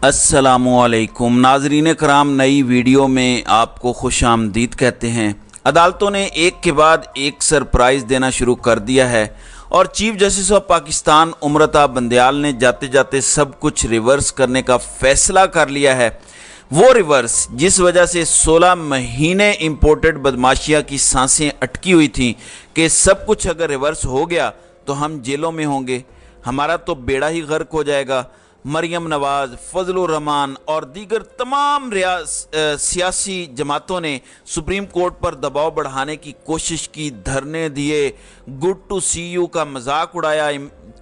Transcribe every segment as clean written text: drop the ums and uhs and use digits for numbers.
अस्सलामुअलैकुम नाजरीन कराम, नई वीडियो में आपको खुश आमदीद कहते हैं। अदालतों ने एक के बाद एक सरप्राइज़ देना शुरू कर दिया है और chief justice of Pakistan उमरता Bandial ने जाते जाते सब कुछ रिवर्स करने का फैसला कर लिया है। वो रिवर्स जिस वजह से 16 महीने इम्पोर्टेड बदमाशियाँ की सांसें अटकी हुई थीं कि सब कुछ अगर रिवर्स हो गया तो हम जेलों में होंगे, हमारा तो बेड़ा ही गर्क हो जाएगा। मरियम नवाज, फजलुर रहमान और दीगर तमाम सियासी जमातों ने सुप्रीम कोर्ट पर दबाव बढ़ाने की कोशिश की, धरने दिए, गुड टू सी यू का मजाक उड़ाया,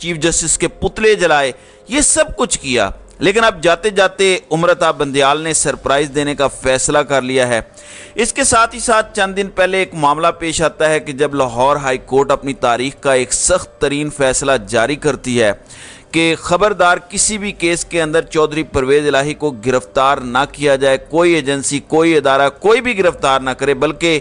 चीफ जस्टिस के पुतले जलाए, ये सब कुछ किया। लेकिन अब जाते जाते उमरता बंदयाल ने सरप्राइज़ देने का फैसला कर लिया है। इसके साथ ही साथ चंद दिन पहले एक मामला पेश आता है कि जब लाहौर हाई कोर्ट अपनी तारीख का एक सख्त तरीन फैसला जारी करती है कि खबरदार किसी भी केस के अंदर चौधरी परवेज़ इलाही को गिरफ्तार ना किया जाए, कोई एजेंसी, कोई इदारा, कोई भी गिरफ्तार ना करे, बल्कि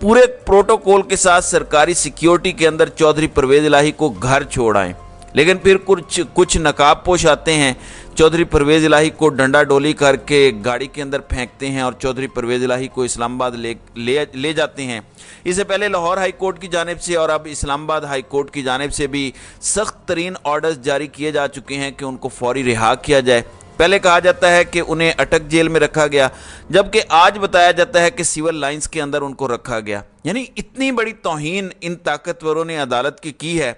पूरे प्रोटोकॉल के साथ सरकारी सिक्योरिटी के अंदर चौधरी परवेज़ इलाही को घर छोड़ आएँ। लेकिन फिर कुछ नकाबपोश आते हैं, चौधरी परवेज़ इलाही को डंडा डोली करके गाड़ी के अंदर फेंकते हैं और चौधरी परवेज़ इलाही को इस्लामाबाद ले जाते हैं। इससे पहले लाहौर हाई कोर्ट की जानिब से और अब इस्लामाबाद हाई कोर्ट की जानिब से भी सख्त तरीन ऑर्डर्स जारी किए जा चुके हैं कि उनको फौरी रिहा किया जाए। पहले कहा जाता है कि उन्हें अटक जेल में रखा गया, जबकि आज बताया जाता है कि सिविल लाइंस के अंदर उनको रखा गया। यानी इतनी बड़ी तौहीन इन ताकतवरों ने अदालत की है।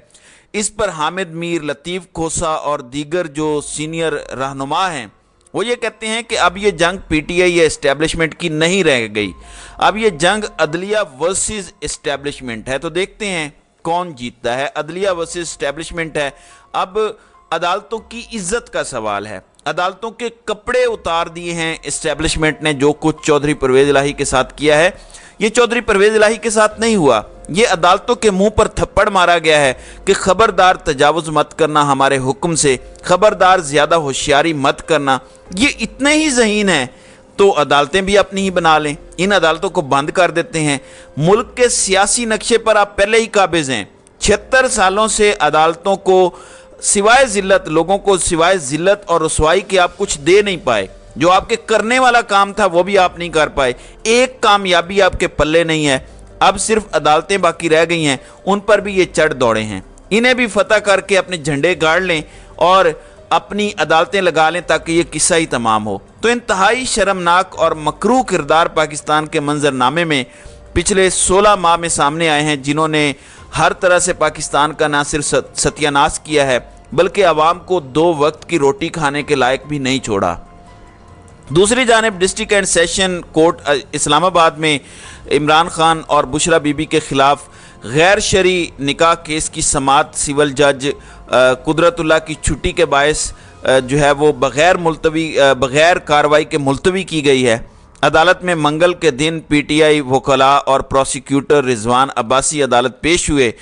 इस पर हामिद मीर, लतीफ़ खोसा और दीगर जो सीनियर रहनुमा हैं वो ये कहते हैं कि अब ये जंग पीटीआई या इस्टेब्लिशमेंट की नहीं रह गई, अब ये जंग अदलिया वर्सेस इस्टेब्लिशमेंट है। तो देखते हैं कौन जीतता है, अदलिया वर्सेस इस्टेब्लिशमेंट है। अब अदालतों की इज्जत का सवाल है। अदालतों के कपड़े उतार दिए हैं इस्टेब्लिशमेंट ने। जो कुछ चौधरी परवेज़ इलाही के साथ किया है, ये चौधरी परवेज़ इलाही के साथ नहीं हुआ, ये अदालतों के मुंह पर थप्पड़ मारा गया है कि खबरदार तजावुज़ मत करना हमारे हुक्म से, खबरदार ज़्यादा होशियारी मत करना। ये इतने ही ज़हीन हैं तो अदालतें भी अपनी ही बना लें, इन अदालतों को बंद कर देते हैं। मुल्क के सियासी नक्शे पर आप पहले ही काबिज़ हैं। 76 सालों से अदालतों को सिवाय ज़िल्लत, लोगों को सिवाय ज़िल्लत और रुसवाई के आप कुछ दे नहीं पाए। जो आपके करने वाला काम था वो भी आप नहीं कर पाए, एक कामयाबी आपके पल्ले नहीं है। अब सिर्फ अदालतें बाकी रह गई हैं, उन पर भी ये चढ़ दौड़े हैं। इन्हें भी फतह करके अपने झंडे गाड़ लें और अपनी अदालतें लगा लें ताकि ये किस्सा ही तमाम हो। तो इंतहाई शर्मनाक और मकरूह किरदार पाकिस्तान के मंजरनामे में पिछले 16 माह में सामने आए हैं, जिन्होंने हर तरह से पाकिस्तान का ना सिर्फ सत्यानाश किया है बल्कि आवाम को 2 वक्त की रोटी खाने के लायक भी नहीं छोड़ा। दूसरी जानिब district and session court Islamabad में इमरान खान और बुशरा बीबी के खिलाफ गैर शरई निकाह केस की समाअत सिविल जज कुदरतुल्लाह की छुट्टी के बायस जो है वो बग़ैर कार्रवाई के मुलतवी की गई है। अदालत में मंगल के दिन पीटीआई वकला और प्रोसिक्यूटर रिजवान अब्बासी अदालत पेश हुए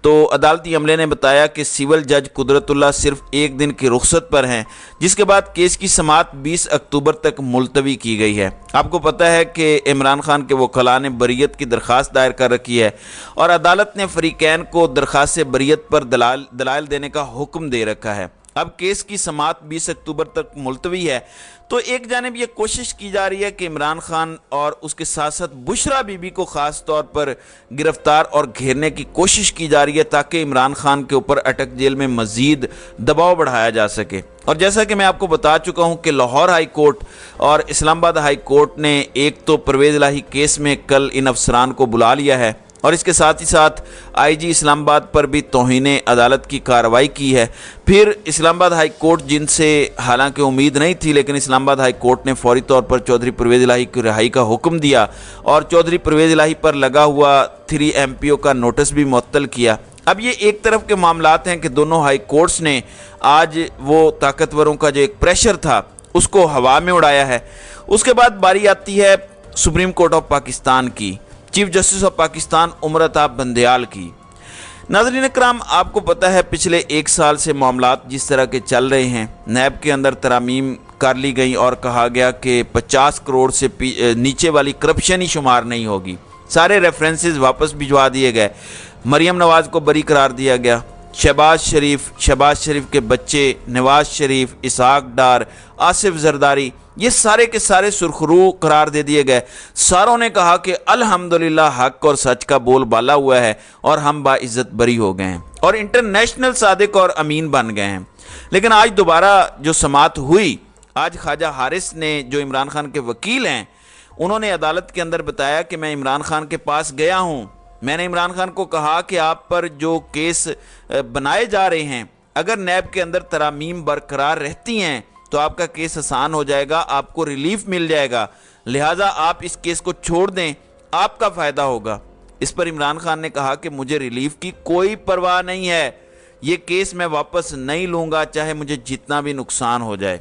तो अदालती अमले ने बताया कि सिविल जज कुदरतुल्लाह सिर्फ 1 दिन की रुख्सत पर हैं, जिसके बाद केस की समाअत 20 अक्टूबर तक मुलतवी की गई है। आपको पता है कि इमरान खान के वकला ने बरीयत की दरख्वास्त दायर कर रखी है और अदालत ने फरीकैन को दरख्वास्त बरीयत पर दलाइल देने का हुक्म दे रखा है। अब केस की समाअत 20 अक्टूबर तक मुलतवी है। तो एक जानिब ये कोशिश की जा रही है कि इमरान खान और उसके साथ साथ बुशरा बीबी को ख़ास तौर पर गिरफ्तार और घेरने की कोशिश की जा रही है ताकि इमरान खान के ऊपर अटक जेल में मज़ीद दबाव बढ़ाया जा सके। और जैसा कि मैं आपको बता चुका हूँ कि लाहौर हाई कोर्ट और इस्लामाबाद हाई कोर्ट ने एक तो परवेज़ इलाही केस में कल इन अफसरान को बुला लिया है और इसके साथ ही साथ आईजी इस्लामाबाद पर भी तौहीने अदालत की कार्रवाई की है। फिर इस्लामाबाद हाई कोर्ट, जिनसे हालांकि उम्मीद नहीं थी, लेकिन इस्लामाबाद हाई कोर्ट ने फौरी तौर पर चौधरी परवेज़ इलाही की रिहाई का हुक्म दिया और चौधरी परवेज़ इलाही पर लगा हुआ 3 MPO का नोटिस भी मुअत्तल किया। अब ये एक तरफ के मामलात हैं कि दोनों हाई कोर्ट्स ने आज वो ताकतवरों का जो एक प्रेशर था उसको हवा में उड़ाया है। उसके बाद बारी आती है सुप्रीम कोर्ट ऑफ पाकिस्तान की, chief justice of Pakistan उमरता Bandial की। नाज़रीन कराम, आपको पता है पिछले 1 साल से मामलात जिस तरह के चल रहे हैं, नैब के अंदर तरामीम कर ली गई और कहा गया कि 50 करोड़ से नीचे वाली करप्शन ही शुमार नहीं होगी। सारे रेफरेंसेस वापस भिजवा दिए गए, मरियम नवाज को बरी करार दिया गया, शहबाज शरीफ के बच्चे नवाज शरीफ, इसहाक डार, आसिफ जरदारी, ये सारे के सारे सुरखरू करार दे दिए गए। सारों ने कहा कि अल्हम्दुलिल्लाह हक और सच का बोल बाला हुआ है और हम बाइज्जत बरी हो गए हैं और इंटरनेशनल सादिक और अमीन बन गए हैं। लेकिन आज दोबारा जो समाअत हुई, आज ख्वाजा हारिस ने, जो इमरान खान के वकील हैं, उन्होंने अदालत के अंदर बताया कि मैं इमरान खान के पास गया हूँ, मैंने इमरान खान को कहा कि आप पर जो केस बनाए जा रहे हैं, अगर नैब के अंदर तरामीम बरकरार रहती हैं तो आपका केस आसान हो जाएगा, आपको रिलीफ मिल जाएगा, लिहाजा आप इस केस को छोड़ दें, आपका फ़ायदा होगा। इस पर इमरान खान ने कहा कि मुझे रिलीफ की कोई परवाह नहीं है, ये केस मैं वापस नहीं लूँगा चाहे मुझे जितना भी नुकसान हो जाए।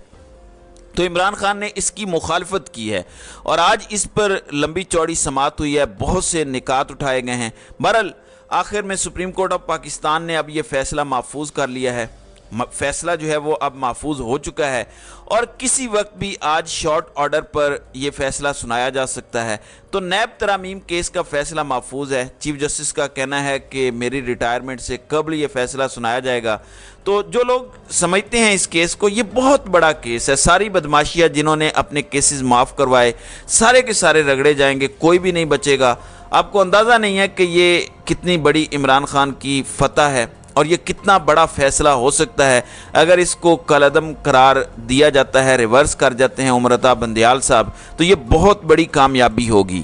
तो इमरान खान ने इसकी मुखालफत की है और आज इस पर लंबी चौड़ी समाअत हुई है, बहुत से निकात उठाए गए हैं। बहरहाल आखिर में सुप्रीम कोर्ट ऑफ पाकिस्तान ने अब ये फ़ैसला महफूज कर लिया है, फ़ैसला जो है वो अब महफूज हो चुका है और किसी वक्त भी आज शॉर्ट ऑर्डर पर यह फ़ैसला सुनाया जा सकता है। तो नैब तरामीम केस का फ़ैसला महफूज है। चीफ जस्टिस का कहना है कि मेरी रिटायरमेंट से कबल ये फ़ैसला सुनाया जाएगा। तो जो लोग समझते हैं इस केस को, ये बहुत बड़ा केस है, सारी बदमाशियाँ जिन्होंने अपने केसेस माफ़ करवाए सारे के सारे रगड़े जाएंगे, कोई भी नहीं बचेगा। आपको अंदाज़ा नहीं है कि ये कितनी बड़ी इमरान खान की फतह है और ये कितना बड़ा फ़ैसला हो सकता है अगर इसको कलअदम करार दिया जाता है, रिवर्स कर जाते हैं उमरता बंदयाल साहब, तो ये बहुत बड़ी कामयाबी होगी।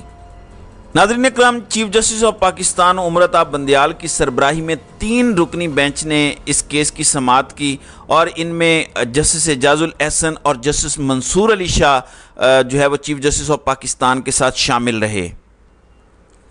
नाज़रीन इकराम, chief justice of Pakistan उमरता Bandial की सरबराही में 3 रुकनी बेंच ने इस केस की समाअत की और इनमें जस्टिस एजाजुल एहसन और जस्टिस मंसूर अली शाह जो है वो चीफ जस्टिस ऑफ पाकिस्तान के साथ शामिल रहे।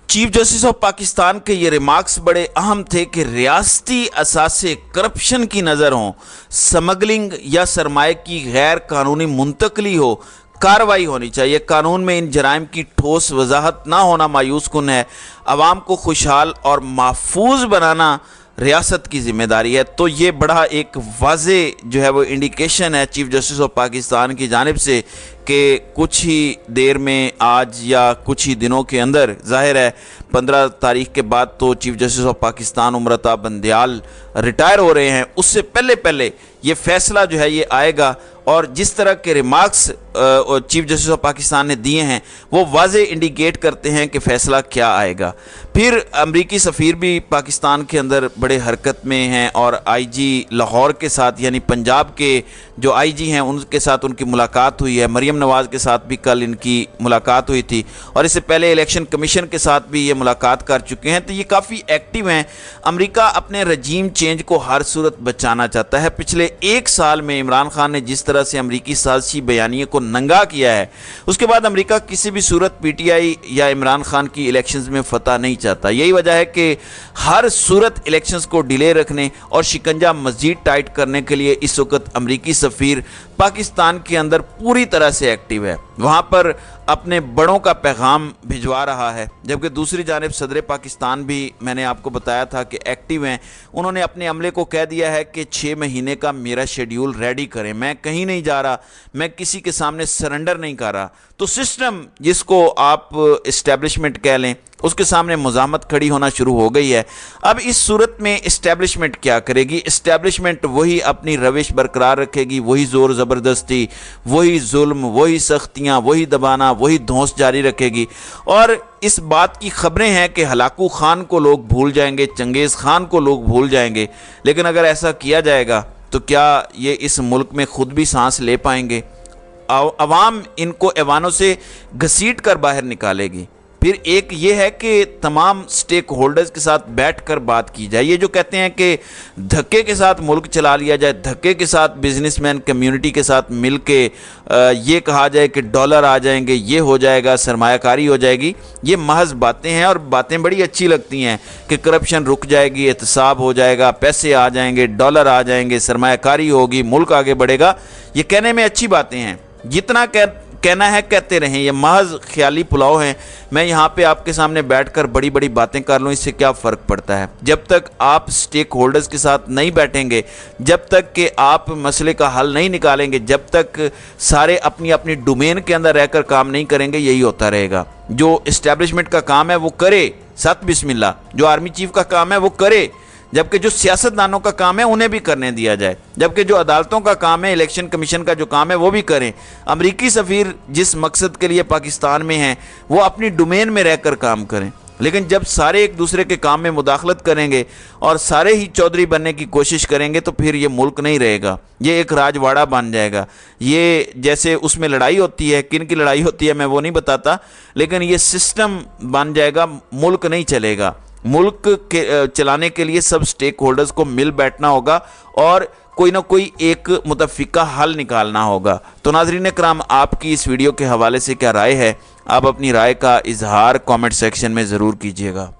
चीफ जस्टिस ऑफ पाकिस्तान के ये रिमार्क्स बड़े अहम थे कि रियासती असासे करप्शन की नज़र हों, स्मगलिंग या सरमाए की गैर कानूनी मुंतकली हो, कार्रवाई होनी चाहिए। कानून में इन जराइम की ठोस वजाहत ना होना मायूस कुन है। आवाम को खुशहाल और महफूज बनाना रियासत की ज़िम्मेदारी है। तो ये बड़ा एक वाज़े जो है वो इंडिकेशन है चीफ जस्टिस ऑफ पाकिस्तान की जानिब से कि कुछ ही देर में, आज या कुछ ही दिनों के अंदर, ज़ाहिर है 15 तारीख के बाद तो chief justice of Pakistan उमरता Bandial retire हो रहे हैं, उससे पहले पहले ये फ़ैसला जो है ये आएगा। और जिस तरह के remarks chief justice of Pakistan ने दिए हैं वो वाज़े इंडिकेट करते हैं कि फ़ैसला क्या आएगा। फिर अमरीकी सफ़ीर भी पाकिस्तान के अंदर बड़े हरकत में हैं और आईजी लाहौर के साथ, यानी पंजाब के जो आईजी हैं उनके साथ उनकी मुलाकात हुई है। मरीम नवाज़ के साथ भी कल इनकी मुलाकात हुई थी और इससे पहले इलेक्शन कमीशन के साथ भी ये मुलाकात कर चुके हैं। तो ये काफ़ी एक्टिव हैं। अमेरिका अपने रजीम चेंज को हर सूरत बचाना चाहता है। पिछले 1 साल में इमरान खान ने जिस तरह से अमरीकी साजिशी बयानिए को नंगा किया है, उसके बाद अमेरिका किसी भी सूरत पीटीआई या इमरान खान की इलेक्शंस में फतह नहीं चाहता। यही वजह है कि हर सूरत इलेक्शंस को डिले रखने और शिकंजा मज़ीद टाइट करने के लिए इस वक्त अमरीकी सफ़ीर पाकिस्तान के अंदर पूरी तरह से एक्टिव है, वहाँ पर अपने बड़ों का पैगाम भिजवा रहा है। जबकि दूसरी जानिब सदर पाकिस्तान भी, मैंने आपको बताया था कि एक्टिव हैं। उन्होंने अपने अमले को कह दिया है कि 6 महीने का मेरा शेड्यूल रेडी करें, मैं कहीं नहीं जा रहा, मैं किसी के सामने सरेंडर नहीं कर रहा। तो सिस्टम, जिसको आप इस्टेब्लिशमेंट कह लें, उसके सामने मुज़ाहमत खड़ी होना शुरू हो गई है। अब इस सूरत में इस्टेब्लिशमेंट क्या करेगी? इस्टेब्लिशमेंट वही अपनी रविश बरकरार रखेगी, वही ज़ोर ज़बरदस्ती, वही जुल्म, वही सख्तियाँ, वही दबाना, वही धौंस जारी रखेगी। और इस बात की खबरें हैं कि हलाकू खान को लोग भूल जाएंगे, चंगेज़ खान को लोग भूल जाएंगे। लेकिन अगर ऐसा किया जाएगा तो क्या ये इस मुल्क में खुद भी सांस ले पाएंगे? अवाम इनको ऐवानों से घसीट कर बाहर निकालेगी। फिर एक ये है कि तमाम स्टेक होल्डर्स के साथ बैठकर बात की जाए। ये जो कहते हैं कि धक्के के साथ मुल्क चला लिया जाए, धक्के के साथ बिजनेसमैन कम्युनिटी के साथ मिल के ये कहा जाए कि डॉलर आ जाएंगे, ये हो जाएगा, सरमायाकारी हो जाएगी, ये महज बातें हैं। और बातें बड़ी अच्छी लगती हैं कि करप्शन रुक जाएगी, एहतसाब हो जाएगा, पैसे आ जाएंगे, डॉलर आ जाएंगे, सरमायाकारी होगी, मुल्क आगे बढ़ेगा। ये कहने में अच्छी बातें हैं, जितना कहना है कहते रहें, ये महज ख्याली पुलाव हैं। मैं यहाँ पे आपके सामने बैठकर बड़ी बड़ी बातें कर लूँ, इससे क्या फ़र्क पड़ता है? जब तक आप स्टेक होल्डर्स के साथ नहीं बैठेंगे, जब तक कि आप मसले का हल नहीं निकालेंगे, जब तक सारे अपनी अपनी डोमेन के अंदर रहकर काम नहीं करेंगे, यही होता रहेगा। जो इस्टेब्लिशमेंट का काम है वो करे, सत बिस्मिल्लाह। जो आर्मी चीफ का काम है वो करे, جبکہ جو سیاستدانوں کا کام ہے انہیں بھی کرنے دیا جائے، جبکہ جو عدالتوں کا کام ہے، الیکشن کمیشن کا جو کام ہے وہ بھی کریں۔ امریکی سفیر جس مقصد کے لیے پاکستان میں ہیں وہ اپنی ڈومین میں رہ کر کام کریں، لیکن جب سارے ایک دوسرے کے کام میں مداخلت کریں گے اور سارے ہی چودھری بننے کی کوشش کریں گے تو پھر یہ ملک نہیں رہے گا، یہ ایک راجواڑہ بن جائے گا۔ یہ جیسے اس میں لڑائی ہوتی ہے، کن کی لڑائی ہوتی ہے میں وہ نہیں بتاتا، لیکن یہ سسٹم بن جائے گا، ملک نہیں چلے گا۔ ملک کے چلانے کے لیے سب سٹیک ہولڈرز کو مل بیٹھنا ہوگا اور کوئی نہ کوئی ایک متفقہ حل نکالنا ہوگا۔ تو ناظرین کرام، آپ کی اس ویڈیو کے حوالے سے کیا رائے ہے؟ آپ اپنی رائے کا اظہار کامنٹ سیکشن میں ضرور کیجیے گا۔